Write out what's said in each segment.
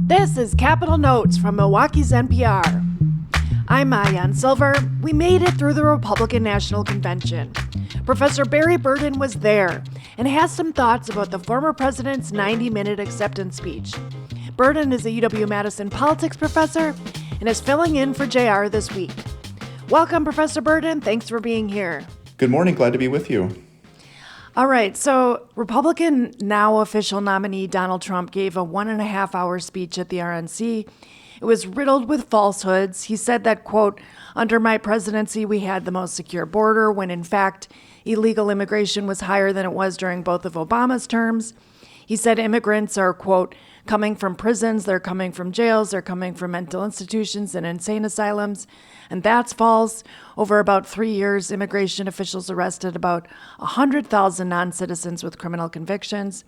This is Capital Notes from Milwaukee's NPR. I'm Maayan Silver. We made it through the Republican National Convention. Professor Barry Burden was there and has some thoughts about the former president's 90-minute acceptance speech. Burden is a UW-Madison politics professor and is filling in for JR this week. Welcome, Professor Burden. Thanks for being here. Good morning. Glad to be with you. All right, so Republican now official nominee Donald Trump gave a 1.5-hour speech at the RNC. It was riddled with falsehoods. He said that, quote, under my presidency, we had the most secure border, when in fact, illegal immigration was higher than it was during both of Obama's terms. He said immigrants are, quote, coming from prisons, they're coming from jails, they're coming from mental institutions and insane asylums. And that's false. Over about 3 years, immigration officials arrested about 100,000 non-citizens with criminal convictions.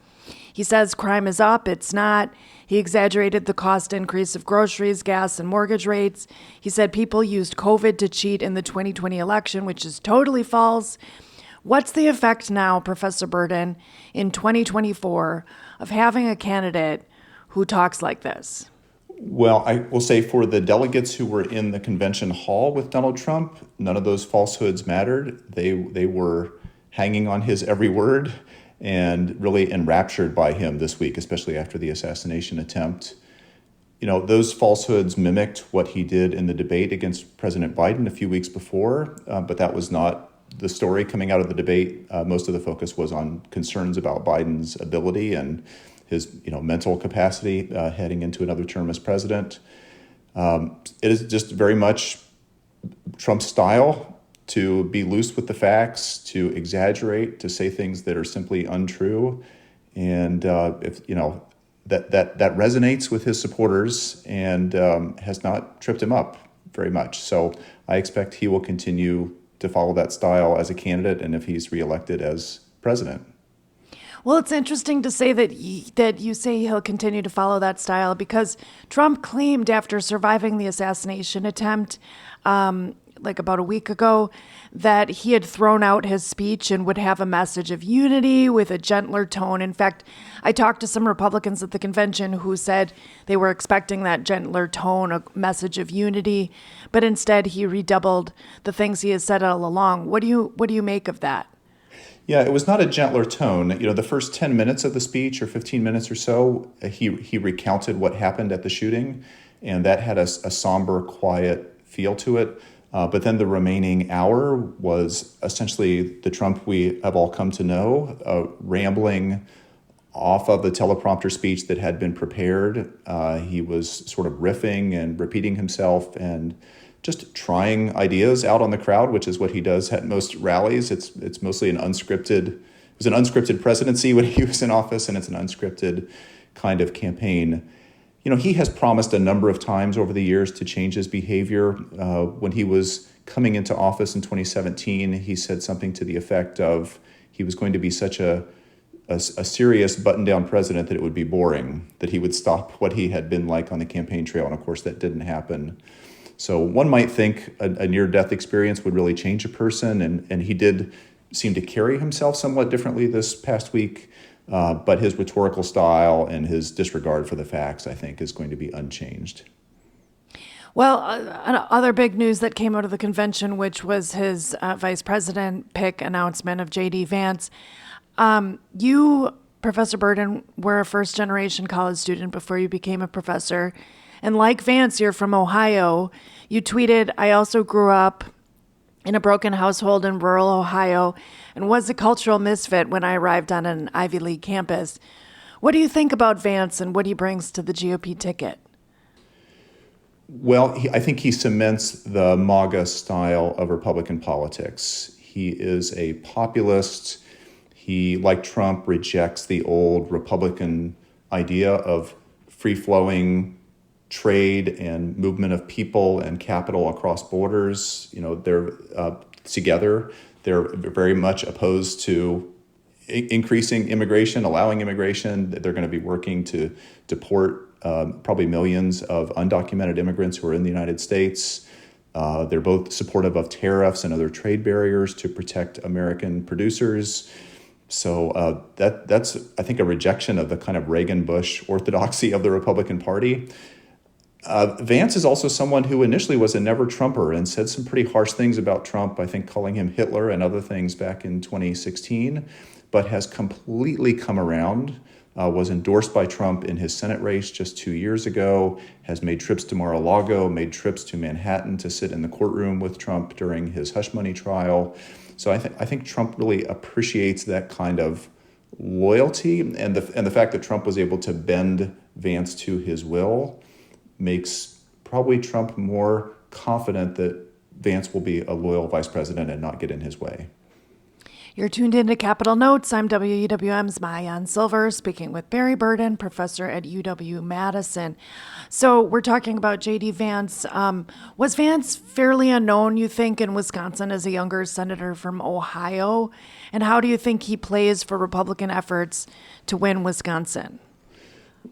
He says crime is up. It's not. He exaggerated the cost increase of groceries, gas, and mortgage rates. He said people used COVID to cheat in the 2020 election, which is totally false. What's the effect now, Professor Burden, in 2024 of having a candidate who talks like this? Well, I will say for the delegates who were in the convention hall with Donald Trump, none of those falsehoods mattered. They were hanging on his every word and really enraptured by him this week, especially after the assassination attempt. You know, those falsehoods mimicked what he did in the debate against President Biden a few weeks before, but that was not the story coming out of the debate. Most of the focus was on concerns about Biden's ability and his mental capacity heading into another term as president. It is just very much Trump's style to be loose with the facts, to exaggerate, to say things that are simply untrue. And if that resonates with his supporters and has not tripped him up very much. So I expect he will continue to follow that style as a candidate and if he's reelected as president. Well, it's interesting to say that you say he'll continue to follow that style because Trump claimed after surviving the assassination attempt, like about a week ago, that he had thrown out his speech and would have a message of unity with a gentler tone. In fact, I talked to some Republicans at the convention who said they were expecting that gentler tone, a message of unity, but instead he redoubled the things he has said all along. What do you make of that? Yeah, it was not a gentler tone. The first 10 minutes of the speech or 15 minutes or so, he recounted what happened at the shooting, and that had a somber, quiet feel to it. But then the remaining hour was essentially the Trump we have all come to know, rambling off of the teleprompter speech that had been prepared. He was sort of riffing and repeating himself and just trying ideas out on the crowd, which is what he does at most rallies. It's mostly it was an unscripted presidency when he was in office, and it's an unscripted kind of campaign. He has promised a number of times over the years to change his behavior. When he was coming into office in 2017, he said something to the effect of he was going to be such a serious button-down president that it would be boring, that he would stop what he had been like on the campaign trail. And of course, that didn't happen. So one might think a near-death experience would really change a person, and he did seem to carry himself somewhat differently this past week, but his rhetorical style and his disregard for the facts, I think, is going to be unchanged. Well, other big news that came out of the convention, which was his vice president pick announcement of JD Vance. You, Professor Burden, were a first-generation college student before you became a professor. And like Vance, you're from Ohio. You tweeted, I also grew up in a broken household in rural Ohio and was a cultural misfit when I arrived on an Ivy League campus. What do you think about Vance and what he brings to the GOP ticket? Well, I think he cements the MAGA style of Republican politics. He is a populist. He, like Trump, rejects the old Republican idea of free-flowing trade and movement of people and capital across borders. They're together. They're very much opposed to increasing immigration, allowing immigration. They're going to be working to deport probably millions of undocumented immigrants who are in the United States. They're both supportive of tariffs and other trade barriers to protect American producers. So that's, I think, a rejection of the kind of Reagan-Bush orthodoxy of the Republican Party. Vance is also someone who initially was a never-Trumper and said some pretty harsh things about Trump, I think calling him Hitler and other things back in 2016, but has completely come around, was endorsed by Trump in his Senate race just 2 years ago, has made trips to Mar-a-Lago, made trips to Manhattan to sit in the courtroom with Trump during his hush money trial. So I think Trump really appreciates that kind of loyalty, and the fact that Trump was able to bend Vance to his will makes probably Trump more confident that Vance will be a loyal vice president and not get in his way. You're tuned into Capital Notes. I'm WUWM's Maayan Silver, speaking with Barry Burden, professor at UW-Madison. So we're talking about JD Vance. Was Vance fairly unknown, you think, in Wisconsin as a younger senator from Ohio? And how do you think he plays for Republican efforts to win Wisconsin?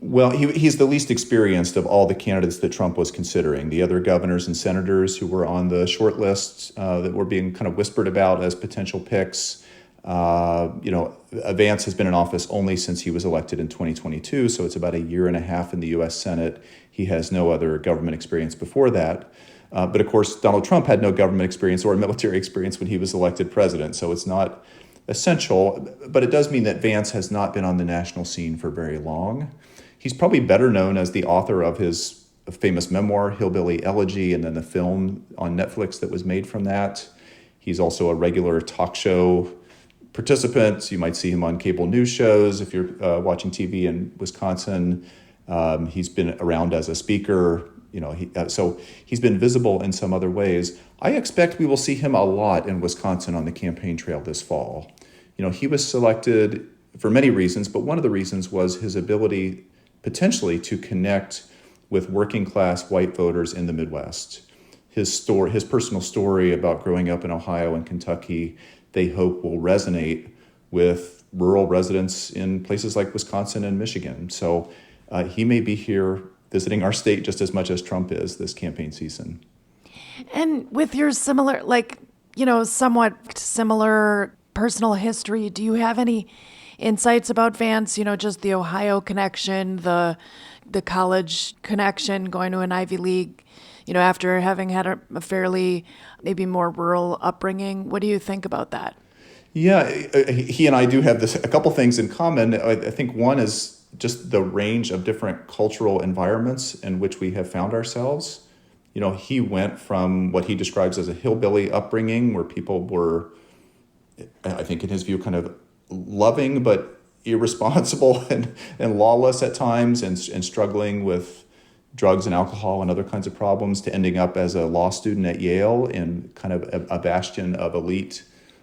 Well, he's the least experienced of all the candidates that Trump was considering. The other governors and senators who were on the short list that were being kind of whispered about as potential picks. Vance has been in office only since he was elected in 2022, so it's about a year and a half in the U.S. Senate. He has no other government experience before that. But of course, Donald Trump had no government experience or military experience when he was elected president, so it's not essential. But it does mean that Vance has not been on the national scene for very long. He's probably better known as the author of his famous memoir, Hillbilly Elegy, and then the film on Netflix that was made from that. He's also a regular talk show participant. You might see him on cable news shows if you're watching TV in Wisconsin. He's been around as a speaker. So he's been visible in some other ways. I expect we will see him a lot in Wisconsin on the campaign trail this fall. He was selected for many reasons, but one of the reasons was his ability potentially to connect with working class white voters in the Midwest. His personal story about growing up in Ohio and Kentucky, they hope will resonate with rural residents in places like Wisconsin and Michigan. So he may be here visiting our state just as much as Trump is this campaign season. And with your somewhat similar personal history, do you have any insights about Vance? Just the Ohio connection, the college connection, going to an Ivy League, after having had a fairly maybe more rural upbringing. What do you think about that? Yeah, he and I do have a couple things in common. I think one is just the range of different cultural environments in which we have found ourselves. He went from what he describes as a hillbilly upbringing, where people were, I think in his view, kind of loving but irresponsible and lawless at times, and struggling with drugs and alcohol and other kinds of problems, to ending up as a law student at Yale in kind of a bastion of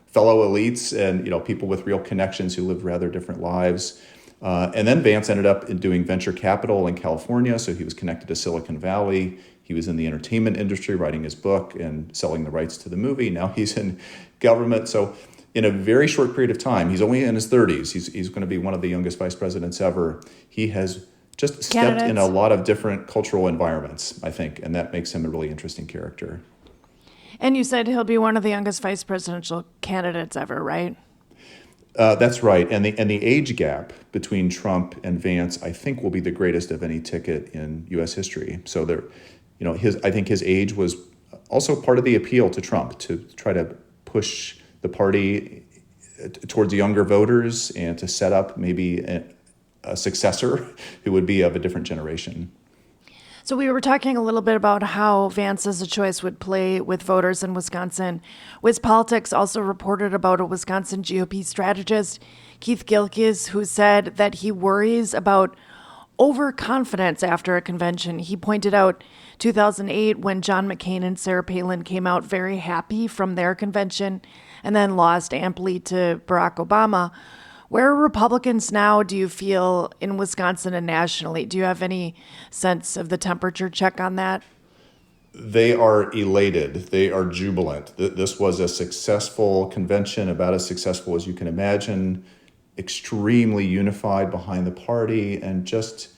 fellow elites and people with real connections who lived rather different lives. And then Vance ended up doing venture capital in California, so he was connected to Silicon Valley. He was in the entertainment industry writing his book and selling the rights to the movie. Now he's in government. So in a very short period of time, he's only in his 30s, he's going to be one of the youngest vice presidents ever. He has just stepped in a lot of different cultural environments, I think, and that makes him a really interesting character. And you said he'll be one of the youngest vice presidential candidates ever, right? That's right, and the age gap between Trump and Vance, I think, will be the greatest of any ticket in U.S. history. So I think his age was also part of the appeal to Trump, to try to push the party towards younger voters and to set up maybe a successor who would be of a different generation. So we were talking a little bit about how Vance as a choice would play with voters in Wisconsin. WisPolitics also reported about a Wisconsin GOP strategist, Keith Gilkes, who said that he worries about overconfidence after a convention. He pointed out 2008 when John McCain and Sarah Palin came out very happy from their convention and then lost amply to Barack Obama. Where are Republicans now, do you feel, in Wisconsin and nationally? Do you have any sense of the temperature check on that? They are elated. They are jubilant. This was a successful convention, about as successful as you can imagine, extremely unified behind the party, and just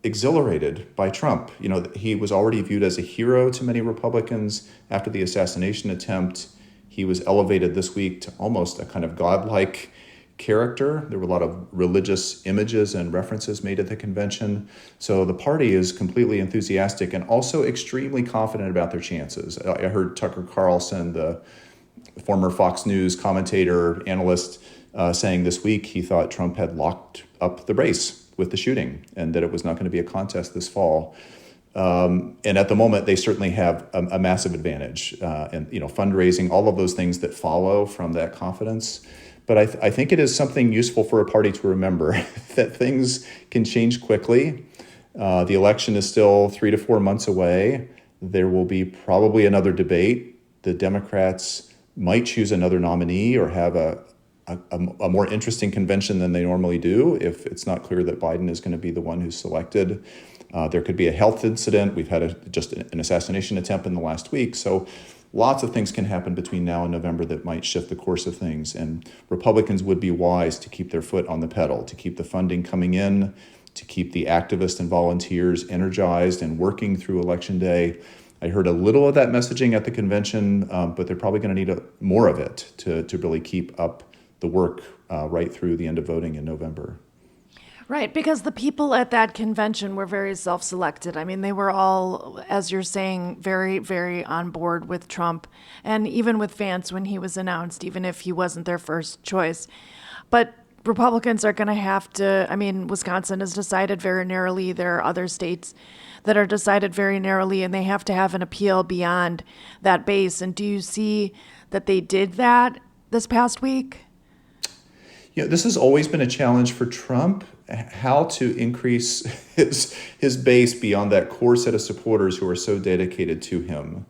exhilarated by Trump. He was already viewed as a hero to many Republicans after the assassination attempt. He was elevated this week to almost a kind of godlike character. There were a lot of religious images and references made at the convention. So the party is completely enthusiastic and also extremely confident about their chances. I heard Tucker Carlson, the former Fox News commentator, analyst, saying this week he thought Trump had locked up the race with the shooting and that it was not going to be a contest this fall. And at the moment, they certainly have a massive advantage, and fundraising, all of those things that follow from that confidence. But I think it is something useful for a party to remember that things can change quickly. The election is still 3 to 4 months away. There will be probably another debate. The Democrats might choose another nominee or have a more interesting convention than they normally do if it's not clear that Biden is going to be the one who's selected. There could be a health incident. We've had just an assassination attempt in the last week. So lots of things can happen between now and November that might shift the course of things. And Republicans would be wise to keep their foot on the pedal, to keep the funding coming in, to keep the activists and volunteers energized and working through Election Day. I heard a little of that messaging at the convention, but they're probably going to need more of it to really keep up the work right through the end of voting in November. Right, because the people at that convention were very self-selected. I mean, they were all, as you're saying, very, very on board with Trump, and even with Vance when he was announced, even if he wasn't their first choice. But Republicans are going to have to, I mean, Wisconsin is decided very narrowly. There are other states that are decided very narrowly, and they have to have an appeal beyond that base. And do you see that they did that this past week? This has always been a challenge for Trump, how to increase his base beyond that core set of supporters who are so dedicated to him.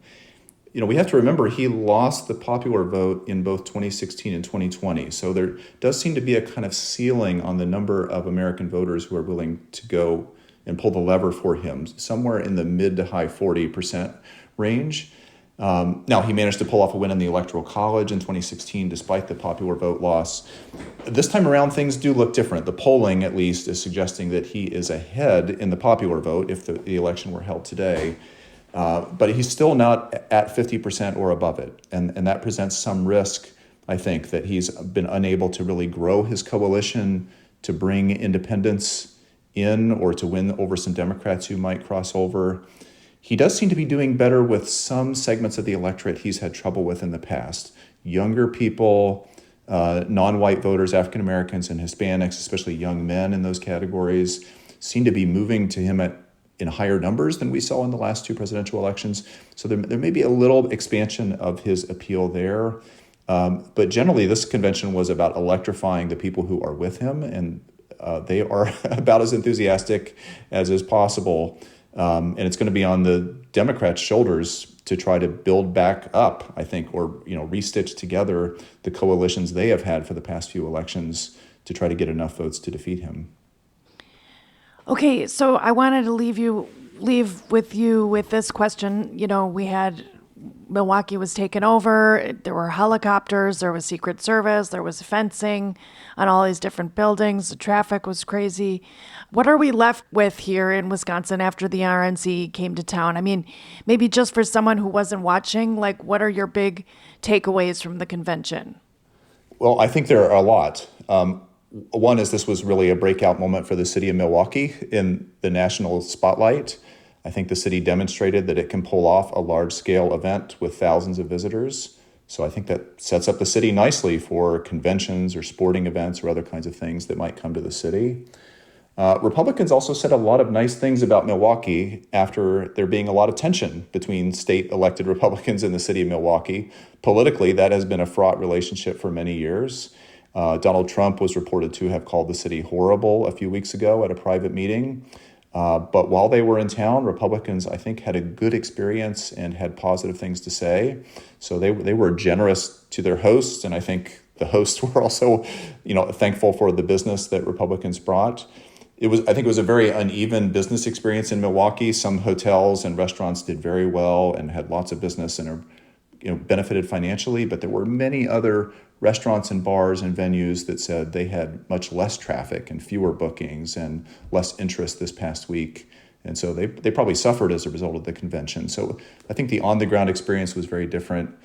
We have to remember he lost the popular vote in both 2016 and 2020. So there does seem to be a kind of ceiling on the number of American voters who are willing to go and pull the lever for him, somewhere in the mid to high 40% range. Now, he managed to pull off a win in the Electoral College in 2016, despite the popular vote loss. This time around, things do look different. The polling, at least, is suggesting that he is ahead in the popular vote if the election were held today. But he's still not at 50% or above it. And that presents some risk, I think, that he's been unable to really grow his coalition, to bring independents in, or to win over some Democrats who might cross over. He does seem to be doing better with some segments of the electorate he's had trouble with in the past. Younger people, non-white voters, African Americans and Hispanics, especially young men in those categories, seem to be moving to him in higher numbers than we saw in the last two presidential elections. So there may be a little expansion of his appeal there. But generally, this convention was about electrifying the people who are with him, and they are about as enthusiastic as is possible. And it's going to be on the Democrats' shoulders to try to build back up, I think, or restitch together the coalitions they have had for the past few elections to try to get enough votes to defeat him. Okay, so I wanted to leave with you with this question. We had Milwaukee was taken over. There were helicopters. There was Secret Service. There was fencing on all these different buildings. The traffic was crazy. What are we left with here in Wisconsin after the RNC came to town? I mean, maybe just for someone who wasn't watching, what are your big takeaways from the convention? Well, I think there are a lot. One is this was really a breakout moment for the city of Milwaukee in the national spotlight. I think the city demonstrated that it can pull off a large-scale event with thousands of visitors. So I think that sets up the city nicely for conventions or sporting events or other kinds of things that might come to the city. Republicans also said a lot of nice things about Milwaukee after there being a lot of tension between state elected Republicans in the city of Milwaukee. Politically, that has been a fraught relationship for many years. Donald Trump was reported to have called the city horrible a few weeks ago at a private meeting. But while they were in town, Republicans, I think, had a good experience and had positive things to say. So they were generous to their hosts, and I think the hosts were also, thankful for the business that Republicans brought. I think it was a very uneven business experience in Milwaukee. Some hotels and restaurants did very well and had lots of business and benefited financially, but there were many other restaurants and bars and venues that said they had much less traffic and fewer bookings and less interest this past week. And so they probably suffered as a result of the convention. So I think the on-the-ground experience was very different.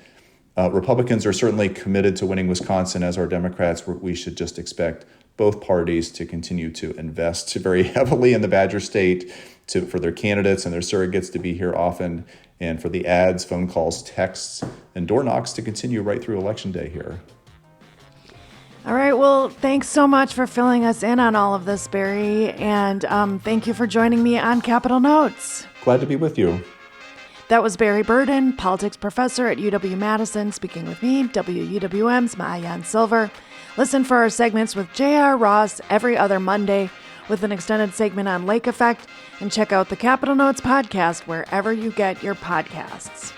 Republicans are certainly committed to winning Wisconsin, as are Democrats. We should just expect both parties to continue to invest very heavily in the Badger State for their candidates and their surrogates to be here often, and for the ads, phone calls, texts, and door knocks to continue right through Election Day here. All right. Well, thanks so much for filling us in on all of this, Barry. And thank you for joining me on Capitol Notes. Glad to be with you. That was Barry Burden, politics professor at UW-Madison, speaking with me, WUWM's Maayan Silver. Listen for our segments with J.R. Ross every other Monday with an extended segment on Lake Effect, and check out the Capitol Notes podcast wherever you get your podcasts.